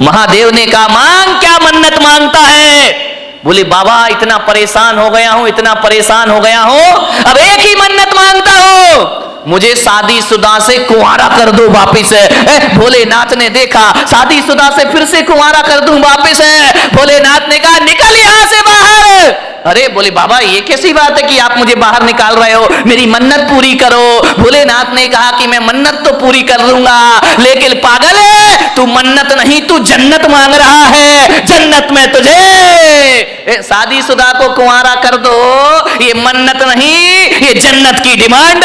महादेव ने कहा मांग, क्या मन्नत मांगता है? बोले बाबा इतना परेशान हो गया हूं, इतना परेशान हो गया हूं, अब एक ही मन्नत मांगता हूं, मुझे शादीशुदा से कुंवारा कर दो वापिस। भोलेनाथ ने देखा शादीशुदा से फिर से कुंवारा कर दूं वापिस। भोलेनाथ ने कहा निकल यहां से बाहर। अरे बोले बाबा ये कैसी बात है कि आप मुझे बाहर निकाल रहे हो, मेरी मन्नत पूरी करो। भोलेनाथ ने कहा कि मैं मन्नत तो पूरी कर लूंगा, लेकिन पागल है तू, मन्नत नहीं तू जन्नत मांग रहा है, जन्नत में तुझे शादीशुदा को कुंवारा कर दो, ये मन्नत नहीं ये जन्नत की डिमांड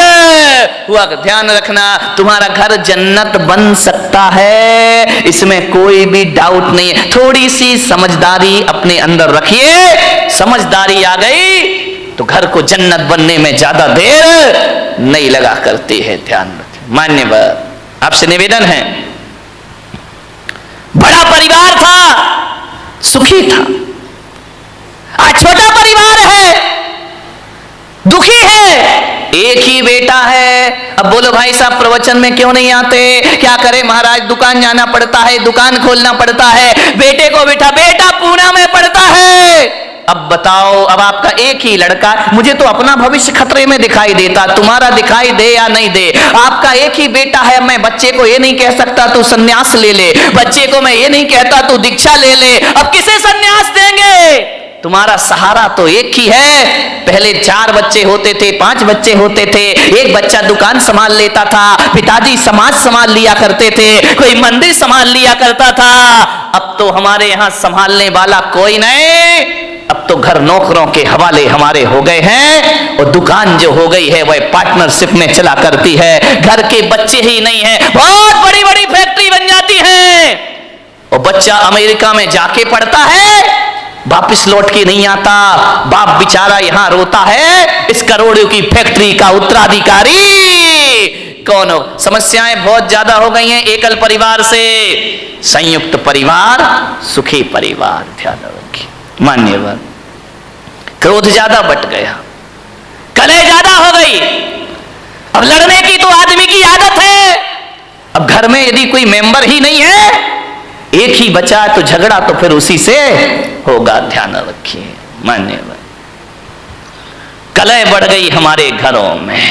हुआ। ध्यान रखना तुम्हारा घर जन्नत बन सकता है, इसमें कोई भी डाउट नहीं है। थोड़ी सी समझदारी अपने अंदर रखिए, समझदारी आ गई तो घर को जन्नत बनने में ज्यादा देर नहीं लगा करती है। ध्यान रखें। मान्यवर आपसे निवेदन है, बड़ा परिवार था, सुखी था, आज छोटा परिवार है, दुखी है, एक ही बेटा है। अब बोलो भाई साहब प्रवचन में क्यों नहीं आते? क्या करें महाराज, दुकान जाना पड़ता है, दुकान खोलना पड़ता है, बेटे को बेटा पूना में पड़ता है। अब बताओ, अब आपका एक ही लड़का, मुझे तो अपना भविष्य खतरे में दिखाई देता, तुम्हारा दिखाई दे या नहीं दे, आपका एक ही बेटा है। मैं बच्चे को ये नहीं कह सकता तू सन्यास ले ले, बच्चे को मैं ये नहीं कहता तू दीक्षा ले ले। अब किसे सन्यास देंगे? तुम्हारा सहारा तो एक ही है। पहले 4 बच्चे होते थे, 5 बच्चे होते थे, एक बच्चा दुकान संभाल लेता था, पिताजी समाज संभाल लिया करते थे, कोई मंदिर संभाल लिया करता था। अब तो हमारे यहां संभालने वाला कोई नहीं, अब तो घर नौकरों के हवाले हमारे हो गए हैं, और दुकान जो हो गई है वह पार्टनरशिप में चला करती है। घर के बच्चे ही नहीं है, बहुत बड़ी बड़ी फैक्ट्री बन जाती है, और बच्चा अमेरिका में जाके पढ़ता है, वापिस लौट के नहीं आता, बाप बेचारा यहां रोता है, इस करोड़ों की फैक्ट्री का उत्तराधिकारी कौन हो? समस्याएं बहुत ज्यादा हो गई हैं एकल परिवार से। संयुक्त परिवार सुखी परिवार। ध्यान रखिए मान्यवर। क्रोध ज्यादा बढ़ गया, कलह ज्यादा हो गई, अब लड़ने की तो आदमी की आदत है। अब घर में यदि कोई मेंबर ही नहीं है, एक ही बचा तो झगड़ा तो फिर उसी से होगा। ध्यान रखिए मान्यवर। कलह बढ़ गई हमारे घरों में,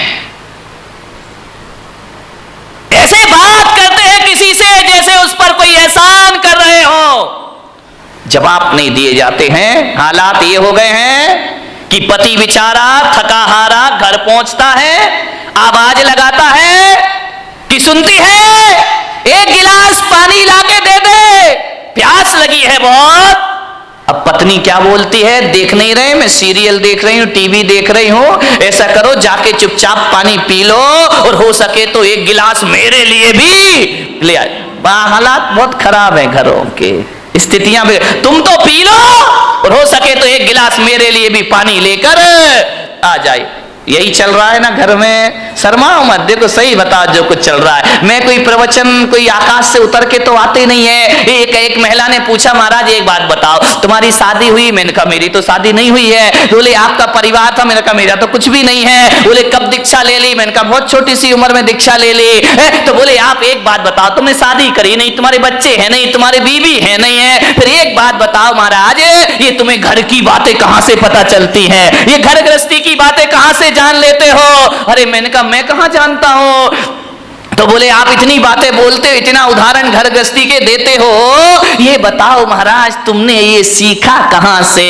ऐसे बात करते हैं किसी से जैसे उस पर कोई एहसान कर रहे हो, जवाब नहीं दिए जाते हैं। हालात ये हो गए हैं कि पति बेचारा थका हारा घर पहुंचता है, आवाज लगाता है कि सुनती है एक गिलास पानी लाके दे दे, प्यास लगी है बहुत। अब पत्नी क्या बोलती है, देख नहीं रहे मैं सीरियल देख रही हूं, टीवी देख रही हूं, ऐसा करो जाके चुपचाप पानी पी लो, और हो सके तो एक गिलास मेरे लिए भी ले आ। हालात बहुत खराब है घरों के, स्थितियां भी। तुम तो पी लो और हो सके तो एक गिलास मेरे लिए भी पानी लेकर आ जाए। यही चल रहा है ना घर में। शर्माओ मत, देखो सही बताओ जो कुछ चल रहा है। मैं कोई प्रवचन कोई आकाश से उतर के तो आते नहीं है। एक महिला ने पूछा महाराज एक बात बताओ, तुम्हारी शादी हुई? मैंने कहा मेरी तो शादी नहीं हुई है। बोले आपका परिवार था? मैंने कहा मेरा तो कुछ भी नहीं है। बोले कब दीक्षा ले ली? मैंने कहा बहुत छोटी सी उम्र में दीक्षा ले ली। तो बोले आप एक बात बताओ, तुमने शादी करी नहीं, तुम्हारे बच्चे हैं नहीं, तुम्हारे बीवी है नहीं है, फिर एक बात बताओ महाराज, ये तुम्हें घर की बातें कहां से पता चलती हैं? ये घर गृहस्थी की बातें कहां से जान लेते हो? अरे मैंने कहा मैं कहां जानता हूं। तो बोले आप इतनी बातें बोलते हो, इतना उदाहरण घर गृहस्थी के देते हो, ये बताओ महाराज तुमने ये सीखा कहां से?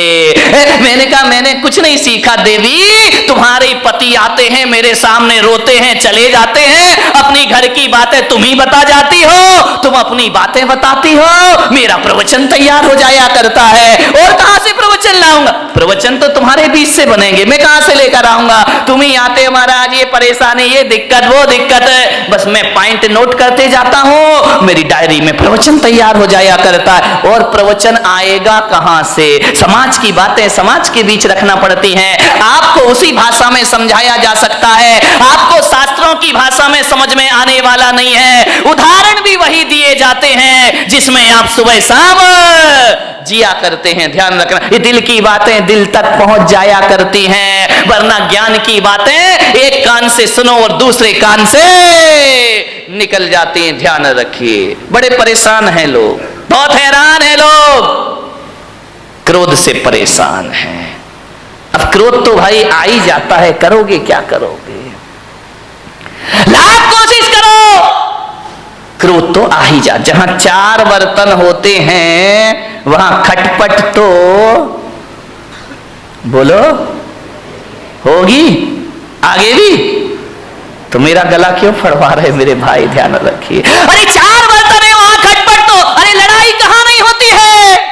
मैंने कहा मैंने कुछ नहीं सीखा देवी, तुम्हारे पति आते हैं मेरे सामने, रोते हैं चले जाते हैं, अपनी घर की बातें तुम ही बता जाती हो, तुम अपनी बातें बताती हो, मेरा प्रवचन तैयार हो जाया करता है। और कहां से प्रवचन लाऊंगा? प्रवचन तो तुम्हारे बीच से बनेंगे, मैं कहां से लेकर आऊंगा? तुम ही आते हो महाराज, ये परेशानी, ये दिक्कत, वो दिक्कत, बस मैं पॉइंट नोट करते जाता हूं, मेरी डायरी में प्रवचन तैयार हो जाया करता है। और प्रवचन आएगा कहां से? समाज की बातें समाज के बीच रखना पड़ती हैं। आपको उसी भाषा में समझाया जा सकता है, आपको शास्त्रों की भाषा में समझ में आने वाला नहीं है। उदाहरण भी वही दिए जाते हैं जिसमें आप सुबह शाम जिया करते हैं। ध्यान रखना, ये दिल की बातें दिल तक पहुंच जाया करती हैं, वरना ज्ञान की बातें एक कान से सुनो और दूसरे कान से निकल जाती हैं। ध्यान रखिए, बड़े परेशान हैं लोग, बहुत हैरान क्रोध से परेशान हैं। अब क्रोध तो भाई आ ही जाता है, करोगे क्या करोगे, लाख कोशिश करो, क्रोध तो आ ही जा। जहां 4 बर्तन होते हैं वहां खटपट तो बोलो होगी। आगे भी तो मेरा गला क्यों फड़वा रहे मेरे भाई, ध्यान रखिए। अरे 4 बर्तन है वहां खटपट तो, अरे लड़ाई कहां नहीं होती है।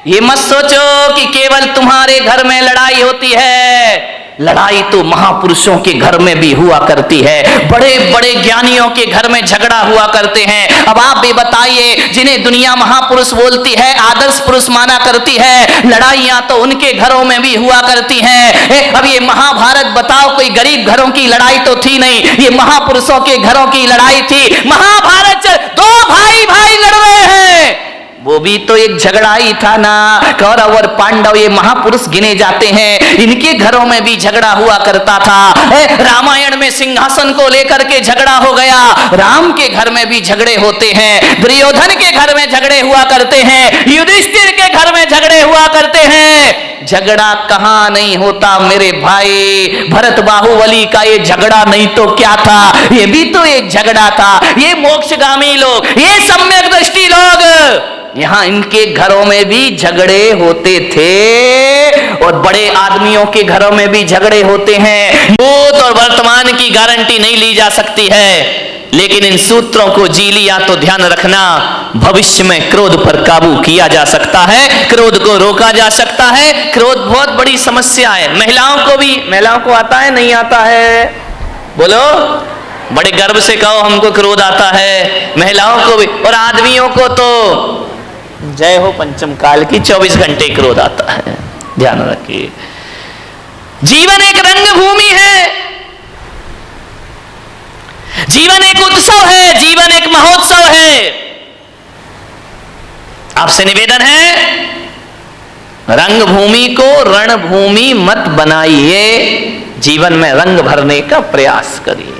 ये मत सोचो कि केवल तुम्हारे घर में लड़ाई होती है, लड़ाई तो महापुरुषों के घर में भी हुआ करती है, बड़े बड़े ज्ञानियों के घर में झगड़ा हुआ करते हैं। अब आप भी बताइए, जिन्हें दुनिया महापुरुष बोलती है, आदर्श पुरुष माना करती है, लड़ाइयां तो उनके घरों में भी हुआ करती हैं। अब ये महाभारत बताओ, कोई गरीब घरों की लड़ाई तो थी नहीं, ये महापुरुषों के घरों की लड़ाई थी। महाभारत 2 भाई भाई लड़ रहे हैं, वो भी तो एक झगड़ा ही था ना। कौरव और पांडव ये महापुरुष गिने जाते हैं, इनके घरों में भी झगड़ा हुआ करता था। रामायण में सिंहासन को लेकर के झगड़ा हो गया, राम के घर में भी झगड़े होते हैं, दुर्योधन के घर में झगड़े हुआ करते हैं, युधिष्ठिर के घर में झगड़े हुआ करते हैं। झगड़ा कहां नहीं होता मेरे भाई। भरत बाहुबली का ये झगड़ा नहीं तो क्या था, ये भी तो एक झगड़ा था। ये मोक्षगामी लोग, ये सम्यक दृष्टि लोग, यहां इनके घरों में भी झगड़े होते थे और बड़े आदमियों के घरों में भी झगड़े होते हैं। भूत और वर्तमान की गारंटी नहीं ली जा सकती है, लेकिन इन सूत्रों को जी लिया तो ध्यान रखना, भविष्य में क्रोध पर काबू किया जा सकता है, क्रोध को रोका जा सकता है। क्रोध बहुत बड़ी समस्या है। महिलाओं को भी, महिलाओं को आता है नहीं आता है, बोलो, बड़े गर्व से कहो हमको क्रोध आता है, महिलाओं को भी। और आदमियों को तो जय हो पंचम काल की, 24 घंटे क्रोध आता है। ध्यान रखिए, जीवन एक रंग भूमि है, जीवन एक उत्सव है, जीवन एक महोत्सव है। आपसे निवेदन है, रंग भूमि को रणभूमि मत बनाइए, जीवन में रंग भरने का प्रयास करिए।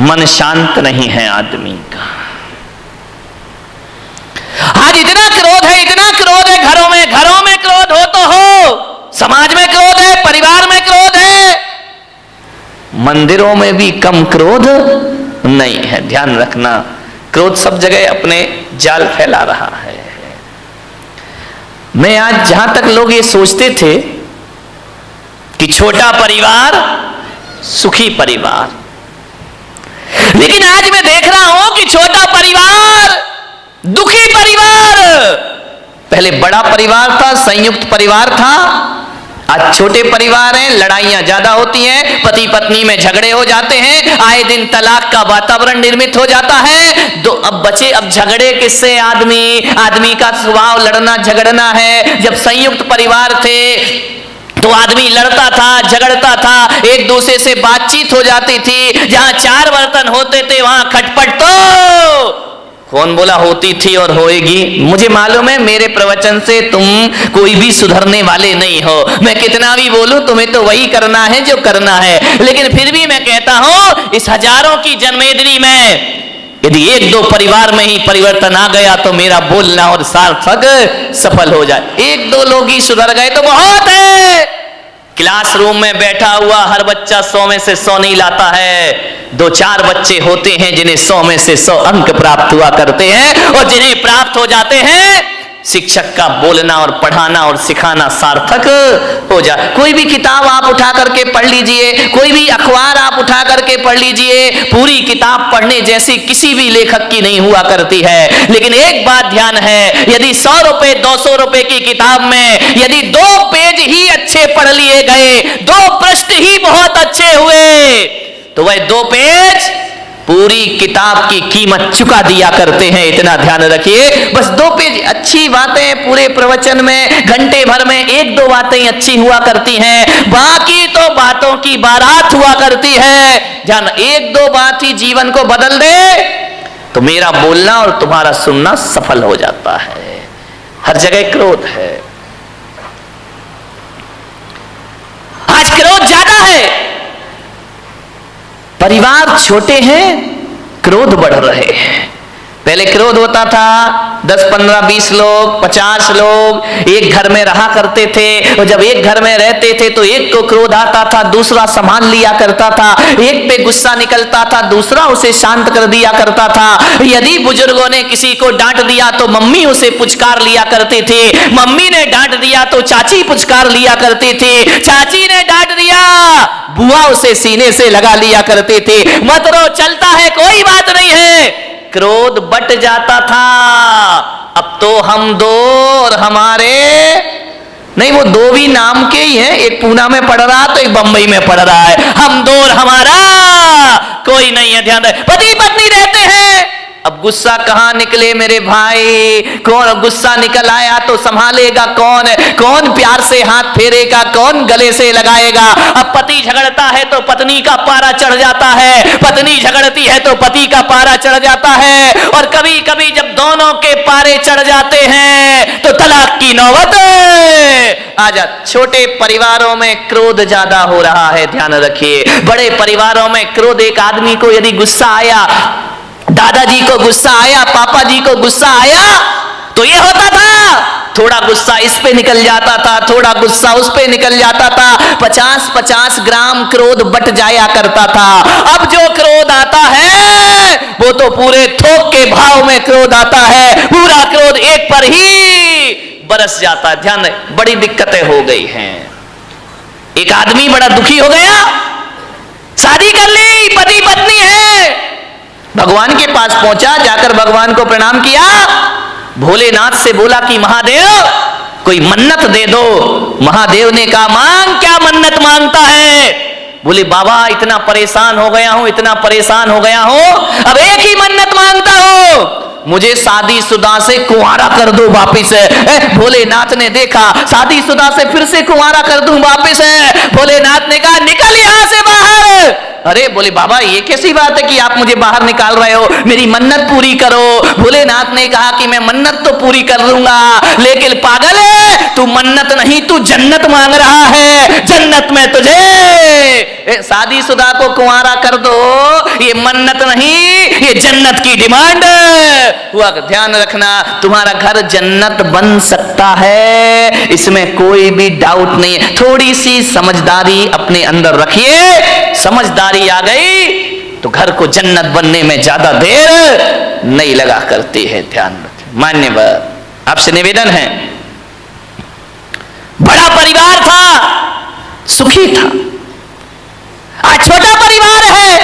मन शांत नहीं है आदमी का। आज इतना क्रोध है, इतना क्रोध है, घरों में क्रोध हो तो हो, समाज में क्रोध है, परिवार में क्रोध है, मंदिरों में भी कम क्रोध नहीं है। ध्यान रखना, क्रोध सब जगह अपने जाल फैला रहा है। मैं आज जहां तक लोग ये सोचते थे कि छोटा परिवार सुखी परिवार, लेकिन आज मैं देख रहा हूं कि छोटा परिवार दुखी परिवार। पहले बड़ा परिवार था, संयुक्त परिवार था, आज छोटे परिवार हैं, लड़ाइयां ज्यादा होती हैं, पति पत्नी में झगड़े हो जाते हैं, आए दिन तलाक का वातावरण निर्मित हो जाता है। अब बचे अब झगड़े किससे, आदमी का स्वभाव लड़ना झगड़ना है। जब संयुक्त परिवार थे तो आदमी लड़ता था, झगड़ता था, एक दूसरे से बातचीत हो जाती थी। जहां 4 बर्तन होते थे वहां खटपट तो कौन बोला होती थी और होएगी। मुझे मालूम है मेरे प्रवचन से तुम कोई भी सुधरने वाले नहीं हो, मैं कितना भी बोलूं तुम्हें तो वही करना है जो करना है। लेकिन फिर भी मैं कहता हूं, इस हजारों की जन्मेदिनी में यदि 1-2 परिवार में ही परिवर्तन आ गया तो मेरा बोलना और सार्थक सफल हो जाए। 1-2 लोग ही सुधर गए तो बहुत है। क्लासरूम में बैठा हुआ हर बच्चा 100 में से 100 नहीं लाता है। 2-4 बच्चे होते हैं जिन्हें 100 में से 100 अंक प्राप्त हुआ करते हैं, और जिन्हें प्राप्त हो जाते हैं शिक्षक का बोलना और पढ़ाना और सिखाना सार्थक हो जाए। कोई भी किताब आप उठा करके पढ़ लीजिए, कोई भी अखबार आप उठा करके पढ़ लीजिए, पूरी किताब पढ़ने जैसी किसी भी लेखक की नहीं हुआ करती है। लेकिन एक बात ध्यान है, यदि 100 रुपए 200 रुपए की किताब में यदि 2 पेज ही अच्छे पढ़ लिए गए, 2 पृष्ठ ही बहुत अच्छे हुए, तो वह 2 पेज पूरी किताब की कीमत चुका दिया करते हैं। इतना ध्यान रखिए, बस 2 पेज अच्छी बातें पूरे प्रवचन में घंटे भर में 1-2 बातें अच्छी हुआ करती हैं, बाकी तो बातों की बारात हुआ करती है। जान 1-2 बात ही जीवन को बदल दे तो मेरा बोलना और तुम्हारा सुनना सफल हो जाता है। हर जगह क्रोध है, आज क्रोध ज्यादा है, परिवार छोटे हैं, क्रोध बढ़ रहे हैं। पहले क्रोध होता था 10, 15, 20 लोग, 50 लोग एक घर में रहा करते थे, और जब एक घर में रहते थे तो एक को क्रोध आता था, दूसरा संभाल लिया करता था, एक पे गुस्सा निकलता था, दूसरा उसे शांत कर दिया करता था। यदि बुजुर्गों ने किसी को डांट दिया तो मम्मी उसे पुचकार लिया करते थे, मम्मी ने डांट दिया तो चाची पुचकार लिया करते थे, चाची ने डांट दिया बुआ उसे सीने से लगा लिया करते थे। मत रो, चलता है, कोई बात नहीं है। क्रोध बट जाता था। अब तो हम दो और हमारे नहीं, वो दो भी नाम के ही हैं, एक पूना में पढ़ रहा तो एक बंबई में पढ़ रहा है। हम दो और हमारा कोई नहीं है। ध्यान रहे, पति पत्नी रहते हैं। अब गुस्सा कहां निकले मेरे भाई? कौन गुस्सा निकल आया तो संभालेगा कौन? कौन प्यार से हाथ फेरेगा? कौन गले से लगाएगा? अब पति झगड़ता है तो पत्नी का पारा चढ़ जाता है, पत्नी झगड़ती है तो पति का पारा चढ़ जाता है, और कभी कभी जब दोनों के पारे चढ़ जाते हैं तो तलाक की नौबत आ जाती। छोटे परिवारों में क्रोध ज्यादा हो रहा है, ध्यान रखिए। बड़े परिवारों में क्रोध, एक आदमी को यदि गुस्सा आया, दादाजी को गुस्सा आया, पापा जी को गुस्सा आया, तो ये होता था थोड़ा गुस्सा इस पे निकल जाता था, थोड़ा गुस्सा उस पे निकल जाता था, 50-50 ग्राम क्रोध बट जाया करता था। अब जो क्रोध आता है वो तो पूरे थोक के भाव में क्रोध आता है, पूरा क्रोध एक पर ही बरस जाता है। ध्यान रहे, बड़ी दिक्कतें हो गई हैं। एक आदमी बड़ा दुखी हो गया, शादी कर ली, पति पत्नी है, भगवान के पास पहुंचा, जाकर भगवान को प्रणाम किया, भोलेनाथ से बोला कि महादेव कोई मन्नत दे दो। महादेव ने कहा मांग, क्या मन्नत मांगता है? बोले बाबा इतना परेशान हो गया हूं, इतना परेशान हो गया हूं, अब एक ही मन्नत मांगता हूं, मुझे शादीशुदा से कुंवारा कर दो वापिस। भोलेनाथ ने देखा, शादीशुदा से फिर से कुंवारा कर दूं वापिस। भोलेनाथ ने कहा निकल यहां से बाहर। अरे बोले बाबा ये कैसी बात है कि आप मुझे बाहर निकाल रहे हो, मेरी मन्नत पूरी करो। भोलेनाथ ने कहा कि मैं मन्नत तो पूरी कर लूंगा, लेकिन पागल है तू, मन्नत नहीं तू जन्नत मांग रहा है, जन्नत में तुझे शादीशुदा को कुंवारा कर दो, ये मन्नत नहीं ये जन्नत की डिमांड हुआ। ध्यान रखना, तुम्हारा घर जन्नत बन सकता है, इसमें कोई भी डाउट नहीं है। थोड़ी सी समझदारी अपने अंदर रखिए, समझदारी आ गई तो घर को जन्नत बनने में ज्यादा देर नहीं लगा करती है। ध्यान रखें। मान्यवर, आपसे निवेदन है, बड़ा परिवार था, सुखी था, आज छोटा परिवार है,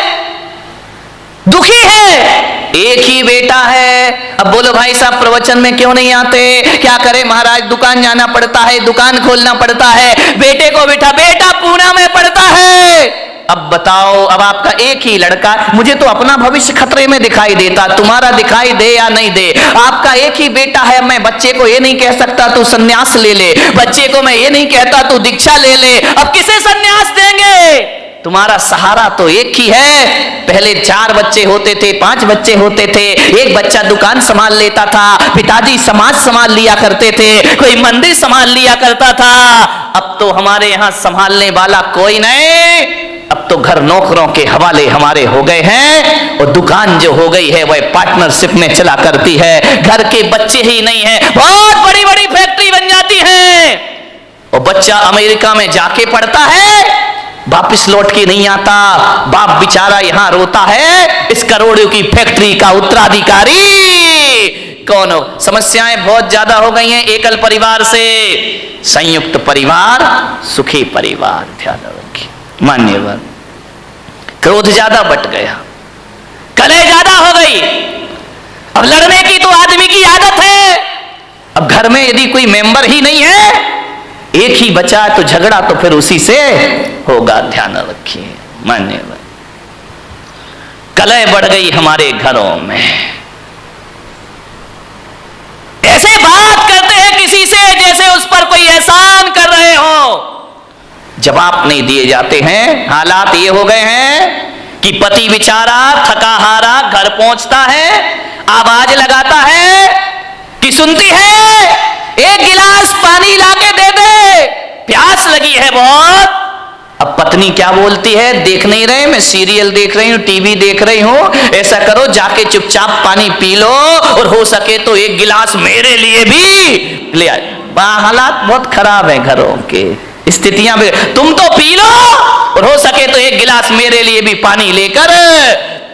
दुखी है, एक ही बेटा है। अब बोलो भाई साहब प्रवचन में क्यों नहीं आते? क्या करे महाराज, दुकान जाना पड़ता है, दुकान खोलना पड़ता है, बेटे को बेटा पूना में पड़ता है। अब बताओ, अब आपका एक ही लड़का, मुझे तो अपना भविष्य खतरे में दिखाई देता, तुम्हारा दिखाई दे या नहीं दे, आपका एक ही बेटा है। मैं बच्चे को ये नहीं कह सकता तू सन्यास ले ले, बच्चे को मैं ये नहीं कहता तू दीक्षा ले ले। अब किसे सन्यास देंगे? तुम्हारा सहारा तो एक ही है। पहले 4 बच्चे होते थे, 5 बच्चे होते थे, एक बच्चा दुकान संभाल लेता था, पिताजी समाज संभाल लिया करते थे, कोई मंदिर संभाल लिया करता था। अब तो हमारे यहां संभालने वाला कोई नहीं, अब तो घर नौकरों के हवाले हमारे हो गए हैं, और दुकान जो हो गई है वह पार्टनरशिप में चला करती है। घर के बच्चे ही नहीं है, बहुत बड़ी बड़ी फैक्ट्री बन जाती है, और बच्चा अमेरिका में जाके पढ़ता है, वापिस लौट के नहीं आता, बाप बेचारा यहां रोता है, इस करोड़ों की फैक्ट्री का उत्तराधिकारी कौन हो? समस्याएं बहुत ज्यादा हो गई हैं एकल परिवार से। संयुक्त परिवार सुखी परिवार। ध्यान रखिए मान्यवर, क्रोध ज्यादा बट गया, कलह ज्यादा हो गई। अब लड़ने की तो आदमी की आदत है, अब घर में यदि कोई मेंबर ही नहीं है, एक ही बचा तो झगड़ा तो फिर उसी से होगा। ध्यान रखिए मान्यवर, कलह बढ़ गई हमारे घरों में। ऐसे बात करते हैं किसी से जैसे उस पर कोई एहसान कर रहे हो, जवाब नहीं दिए जाते हैं। हालात ये हो गए हैं कि पति बेचारा थका हारा घर पहुंचता है, आवाज लगाता है कि सुनती है एक गिलास पानी लाके दे दे, प्यास लगी है बहुत। अब पत्नी क्या बोलती है, देख नहीं रहे, मैं सीरियल देख रही हूँ, टीवी देख रही हूँ, ऐसा करो जाके चुपचाप पानी पी लो और हो सके तो एक गिलास मेरे लिए भी ले आए। हालात बहुत खराब है घरों के, स्थितियां भी, तुम तो पी लो और हो सके तो एक गिलास मेरे लिए भी पानी लेकर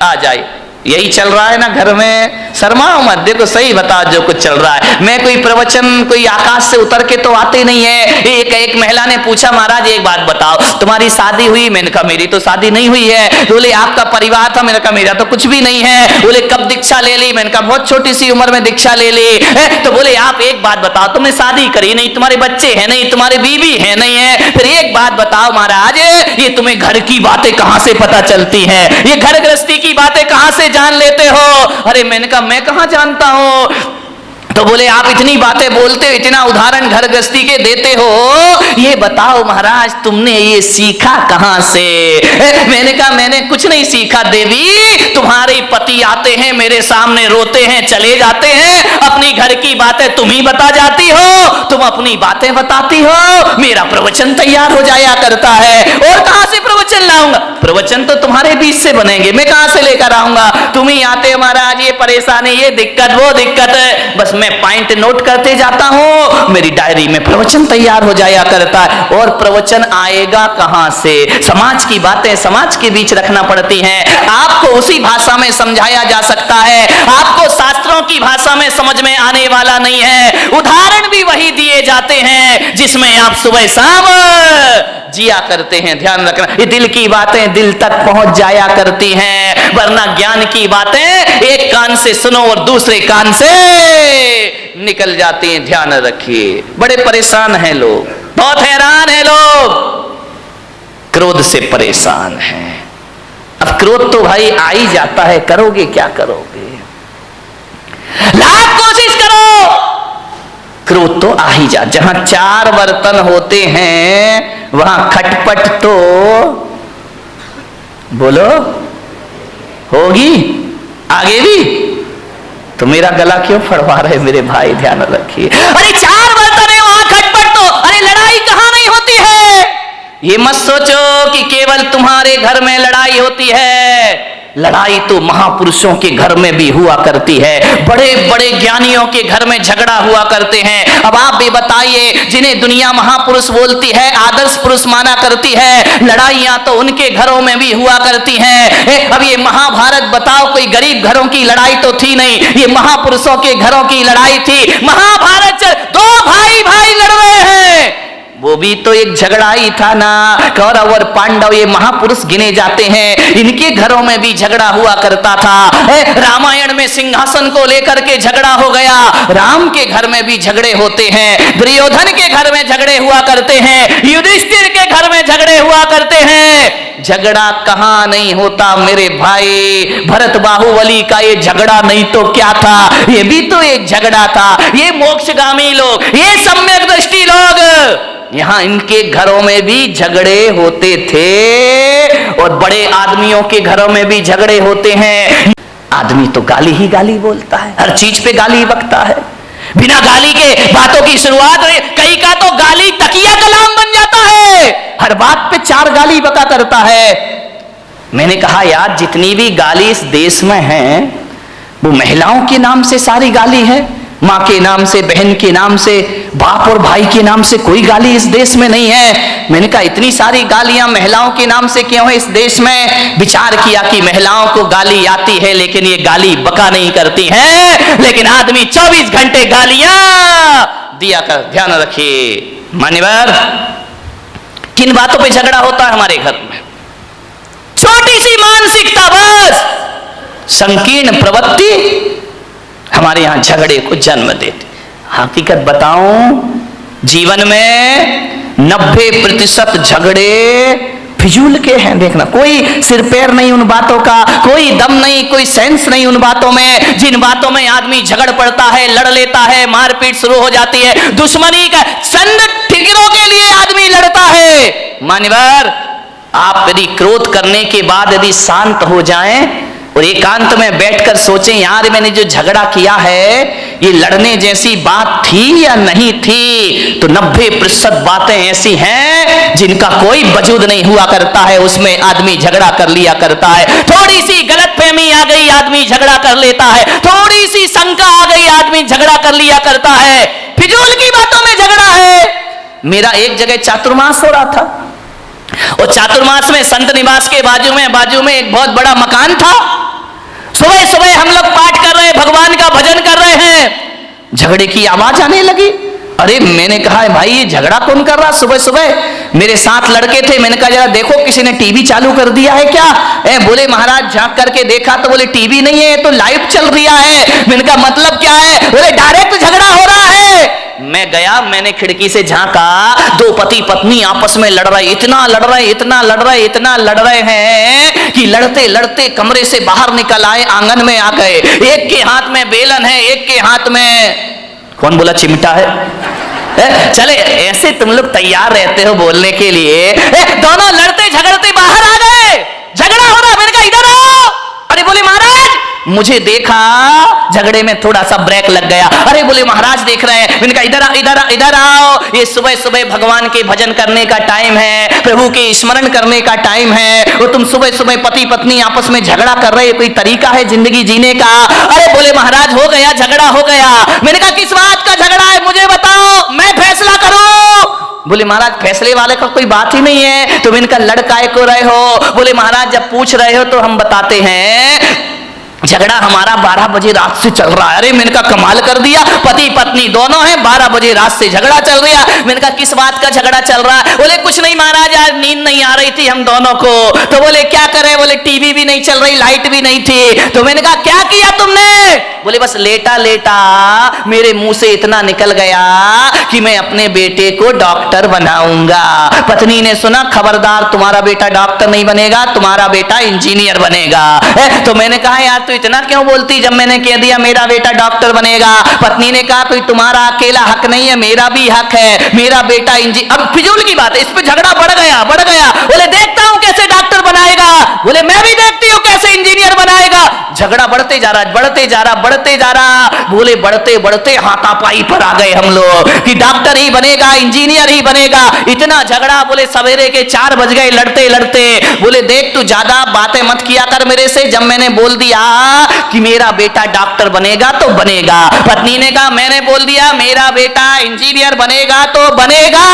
आ जाए। यही चल रहा है ना घर में। शर्माओ मत, देखो सही बता जो कुछ चल रहा है। मैं कोई प्रवचन कोई आकाश से उतर के तो आते नहीं है। एक महिला ने पूछा, महाराज एक बात बताओ, तुम्हारी शादी हुई? मैंने कहा मेरी तो शादी नहीं हुई है। बोले आपका परिवार था? मैंने कहा मेरा तो कुछ भी नहीं है। बोले कब दीक्षा ले ली? मैंने कहा बहुत छोटी सी उम्र में दीक्षा ले ली। तो बोले आप एक बात बताओ, तुमने शादी करी नहीं, तुम्हारे बच्चे हैं नहीं, तुम्हारे बीवी है नहीं है, फिर एक बात बताओ महाराज, ये तुम्हें घर की बातें कहां से पता चलती हैं? ये घर गृहस्थी की बातें कहां से जान लेते हो? अरे मैंने कहा मैं कहां जानता हूं। तो बोले आप इतनी बातें बोलते हो, इतना उदाहरण घर गृहस्थी के देते हो, ये बताओ महाराज तुमने ये सीखा कहां से? मैंने कहा मैंने कुछ नहीं सीखा देवी, तुम्हारे पति आते हैं मेरे सामने, रोते हैं चले जाते हैं, अपनी घर की बातें तुम ही बता जाती हो, तुम अपनी बातें बताती हो, मेरा प्रवचन तैयार हो जाया करता है। और कहां से प्रवचन लाऊंगा? प्रवचन तो तुम्हारे बीच से बनेंगे, मैं कहां से लेकर आऊंगा? तुम ही आते हो महाराज, ये परेशानी, ये दिक्कत, वो दिक्कत है, बस मैं पॉइंट नोट करते जाता हूं, मेरी डायरी में प्रवचन तैयार हो जाया करता है। और प्रवचन आएगा कहां से? समाज की बातें समाज के बीच रखना पड़ती हैं। आपको उसी भाषा में समझाया जा सकता है, आपको शास्त्रों की भाषा में समझ में आने वाला नहीं है। उदाहरण भी वही दिए जाते हैं जिसमें आप सुबह शाम जिया करते हैं। ध्यान रखना, ये दिल की बातें दिल तक पहुंच जाया करती हैं, वरना ज्ञान की बातें एक कान से सुनो और दूसरे कान से निकल जाती हैं। ध्यान रखिए, बड़े परेशान हैं लोग, बहुत हैरान हैं लोग, क्रोध से परेशान हैं। अब क्रोध तो भाई आ ही जाता है, करोगे क्या करोगे? लाख कोशिश करो, क्रोध तो आ ही जा। जहां चार बर्तन होते हैं वहां खटपट तो बोलो होगी, आगे भी। तो मेरा गला क्यों फड़वा रहे मेरे भाई? ध्यान रखिए। अरे चार बर्तन है वहां खटपट तो, अरे लड़ाई कहां नहीं होती है? ये मत सोचो कि केवल तुम्हारे घर में लड़ाई होती है, लड़ाई तो महापुरुषों के घर में भी हुआ करती है, बड़े बड़े ज्ञानियों के घर में झगड़ा हुआ करते हैं। अब आप भी बताइए, जिन्हें दुनिया महापुरुष बोलती है, आदर्श पुरुष माना करती है, लड़ाइयां तो उनके घरों में भी हुआ करती हैं। अब ये महाभारत बताओ, कोई गरीब घरों की लड़ाई तो थी नहीं, ये महापुरुषों के घरों की लड़ाई थी। महाभारत दो भाई भाई लड़ रहे हैं, वो भी तो एक झगड़ा ही था ना। कौरव और पांडव ये महापुरुष गिने जाते हैं, इनके घरों में भी झगड़ा हुआ करता था। रामायण में सिंहासन को लेकर के झगड़ा हो गया, राम के घर में भी झगड़े होते हैं, दुर्योधन के घर में झगड़े हुआ करते हैं, युधिष्ठिर के घर में झगड़े हुआ करते हैं। झगड़ा कहां नहीं होता मेरे भाई? भरत बाहुबली का ये झगड़ा नहीं तो क्या था? ये भी तो एक झगड़ा था। ये मोक्षगामी लोग, ये सम्यक दृष्टि लोग, यहां इनके घरों में भी झगड़े होते थे, और बड़े आदमियों के घरों में भी झगड़े होते हैं। आदमी तो गाली ही गाली बोलता है, हर चीज पे गाली बकता है, बिना गाली के बातों की शुरुआत, कई का तो गाली तकिया कलाम बन जाता है, हर बात पे चार गाली बका करता है। मैंने कहा यार, जितनी भी गाली इस देश में है वो महिलाओं के नाम से सारी गाली है, माँ के नाम से, बहन के नाम से, बाप और भाई के नाम से कोई गाली इस देश में नहीं है। मैंने कहा इतनी सारी गालियां महिलाओं के नाम से क्यों है इस देश में? विचार किया कि महिलाओं को गाली आती है लेकिन ये गाली बका नहीं करती हैं, लेकिन आदमी 24 घंटे गालियां दिया कर। ध्यान रखिए मान्यवर, किन बातों पे झगड़ा होता है हमारे घर में? छोटी सी मानसिकता, बस संकीर्ण प्रवृत्ति हमारे यहां झगड़े को जन्म देती। हकीकत बताऊं, जीवन में 90% झगड़े फिजूल के हैं। देखना, कोई सिर पैर नहीं उन बातों का, कोई दम नहीं, कोई सेंस नहीं उन बातों में। जिन बातों में आदमी झगड़ पड़ता है, लड़ लेता है, मारपीट शुरू हो जाती है, दुश्मनी का चंद फिक्रों के लिए आदमी लड़ता है। मान्यवर, आप यदि क्रोध करने के बाद यदि शांत हो जाएं और एकांत में बैठकर सोचें, यार मैंने जो झगड़ा किया है ये लड़ने जैसी बात थी या नहीं थी? तो 90% बातें ऐसी हैं जिनका कोई वजूद नहीं हुआ करता है, उसमें आदमी झगड़ा कर लिया करता है। थोड़ी सी गलतफहमी आ गई, आदमी झगड़ा कर लेता है। थोड़ी सी शंका आ गई, आदमी झगड़ा कर लिया करता है। फिजूल की बातों में झगड़ा है। मेरा एक जगह चातुर्मास हो रहा था, और चातुर्मास में संत निवास के बाजू में एक बहुत बड़ा मकान था। सुबह सुबह हम लोग पाठ कर रहे, भगवान का भजन कर रहे हैं, झगड़े की आवाज आने लगी। अरे मैंने कहा भाई ये झगड़ा कौन कर रहा सुबह सुबह? मेरे साथ लड़के थे, मैंने कहा जरा देखो किसी ने टीवी चालू कर दिया है क्या? बोले महाराज झांक करके देखा तो बोले टीवी नहीं है, तो लाइव चल रहा है। मैंने कहा मतलब क्या है? बोले डायरेक्ट झगड़ा हो रहा है। मैं गया, मैंने खिड़की से झांका, दो पति पत्नी आपस में लड़ रहे, इतना लड़ रहे हैं कि लड़ते लड़ते कमरे से बाहर निकल आए, आंगन में आ गए। एक के हाथ में बेलन है, एक के हाथ में कौन बोला चिमटा है? चले ऐसे तुम लोग तैयार रहते हो बोलने के लिए। दोनों लड़ते झगड़ते बाहर आ गए, झगड़ा हो रहा। मैंने कहा इधर आओ। अरे बोले महाराज, मुझे देखा, झगड़े में थोड़ा सा ब्रेक लग गया। अरे बोले महाराज देख रहे हैं। मैंने कहा इधर आओ, ये सुबह सुबह भगवान के भजन करने का टाइम है, प्रभु के स्मरण करने का टाइम है, और तुम सुबह सुबह पति पत्नी आपस में झगड़ा कर रहे, कोई तरीका है जिंदगी जीने का? अरे बोले महाराज हो गया, झगड़ा हो गया। मैंने कहा किस बात का झगड़ा है मुझे बताओ, मैं फैसला करूं। बोले महाराज फैसले वाले का कोई बात ही नहीं है, तुम इनका लड़काए को रहे हो? बोले महाराज जब पूछ रहे हो तो हम बताते हैं, झगड़ा हमारा 12 बजे रात से चल रहा है। अरे मैंने कहा कमाल कर दिया, पति पत्नी दोनों हैं, 12 बजे रात से झगड़ा चल रहा है। मैंने कहा किस बात का झगड़ा चल रहा है? बोले कुछ नहीं महाराज, आज नींद नहीं आ रही थी हम दोनों को। तो बोले क्या करें? बोले टीवी भी नहीं चल रही, लाइट भी नहीं थी। तो मैंने कहा क्या किया तुमने? बोले बस लेटा लेटा मेरे मुंह से इतना निकल गया कि मैं अपने बेटे को डॉक्टर बनाऊंगा। पत्नी ने सुना, खबरदार तुम्हारा बेटा डॉक्टर नहीं बनेगा, तुम्हारा बेटा इंजीनियर बनेगा। तो मैंने कहा यार इतना क्यों बोलती? जब मैंने कह दिया मेरा बेटा डॉक्टर बनेगा। पत्नी ने कहा कोई तुम्हारा अकेला हक नहीं है, मेरा भी हक है, मेरा बेटा इंजीनियर। अब फिजूल की बात है, इस पे झगड़ा बढ़ गया। बोले देखता हूं कैसे डॉक्टर बनाएगा। बोले मैं भी देखती हूं कैसे इंजीनियर बनाएगा। झगड़ा बढ़ते जा रहा। बोले बढ़ते बढ़ते हाथापाई पर आ गए हम लोग कि डॉक्टर ही बनेगा, इंजीनियर ही बनेगा। इतना झगड़ा, बोले सवेरे के 4 बज गए लड़ते लड़ते। बोले देख तू ज्यादा बातें मत किया कर मेरे से, जब मैंने बोल दिया कि मेरा बेटा डॉक्टर बनेगा तो बनेगा। पत्नी ने कहा मैंने बोल दिया मेरा बेटा इंजीनियर बनेगा तो बनेगा।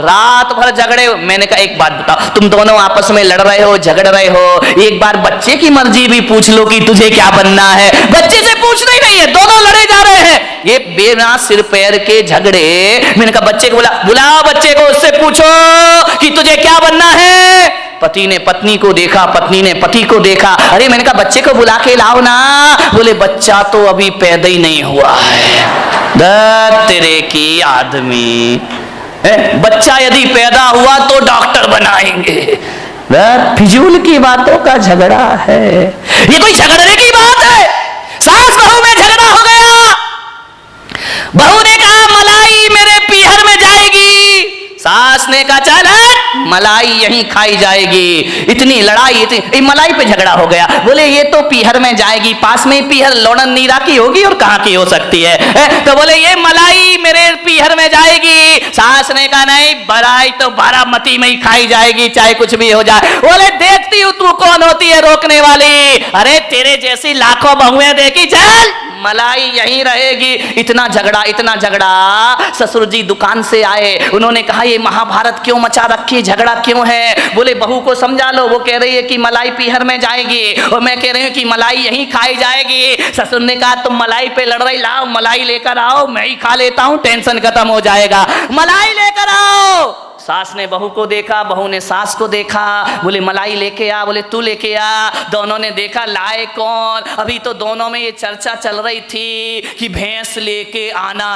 रात भर झगड़े। मैंने कहा एक बात बताओ, तुम दोनों आपस में लड़ रहे हो, झगड़ रहे हो, एक बार बच्चे की मर्जी भी पूछ लो कि तुझे क्या बनना है। बच्चे से पूछना ही नहीं है, दोनों लड़े जा रहे हैं, ये बिना सिर पैर के झगड़े। मैंने कहा बच्चे को बुलाओ बच्चे को, उससे पूछो कि तुझे क्या बनना है। पति ने पत्नी को देखा, पत्नी ने पति को देखा। अरे मैंने कहा बच्चे को बुला के लाओ ना। बोले बच्चा तो अभी पैदा ही नहीं हुआ है। तेरे की आदमी, बच्चा यदि पैदा हुआ तो डॉक्टर बनाएंगे। फिजूल की बातों का झगड़ा है, ये कोई झगड़ने की बात है? सास बहू में झगड़ा हो गया। बहू ने कहा मलाई मेरे पीहर में जाएगी, सास ने कहा चल मलाई यहीं खाई जाएगी। इतनी लड़ाई, इतनी मलाई पे झगड़ा हो गया। बोले ये तो पीहर में जाएगी, पास में पीहर लोणन नीरा की होगी और कहां की हो सकती है? तो बोले ये मलाई मेरे पीहर में जाएगी। सास ने कहा नहीं, मलाई तो बारामती में ही खाई जाएगी, चाहे कुछ भी हो जाए। बोले देखती हूं तू कौन होती है रोकने वाली, अरे तेरे जैसी लाखों बहुएं देखी, चल मलाई यहीं रहेगी। इतना झगड़ा। ससुर जी दुकान से आए, उन्होंने कहा ये महाभारत क्यों मचा रखी, झगड़ा क्यों है? बोले बहू को समझा लो, वो कह रही है कि मलाई पीहर में जाएगी और मैं कह रही हूँ कि मलाई यहीं खाई जाएगी। ससुर ने कहा तुम मलाई पे लड़ रही, लाओ मलाई लेकर आओ, मैं ही खा लेता हूँ, टेंशन खत्म हो जाएगा, मलाई लेकर आओ। सास ने बहू को देखा, बहू ने सास को देखा। बोले मलाई लेके आ, बोले तू लेके आ। दोनों ने देखा लाए कौन। अभी तो दोनों में ये चर्चा चल रही थी कि भैंस लेके आना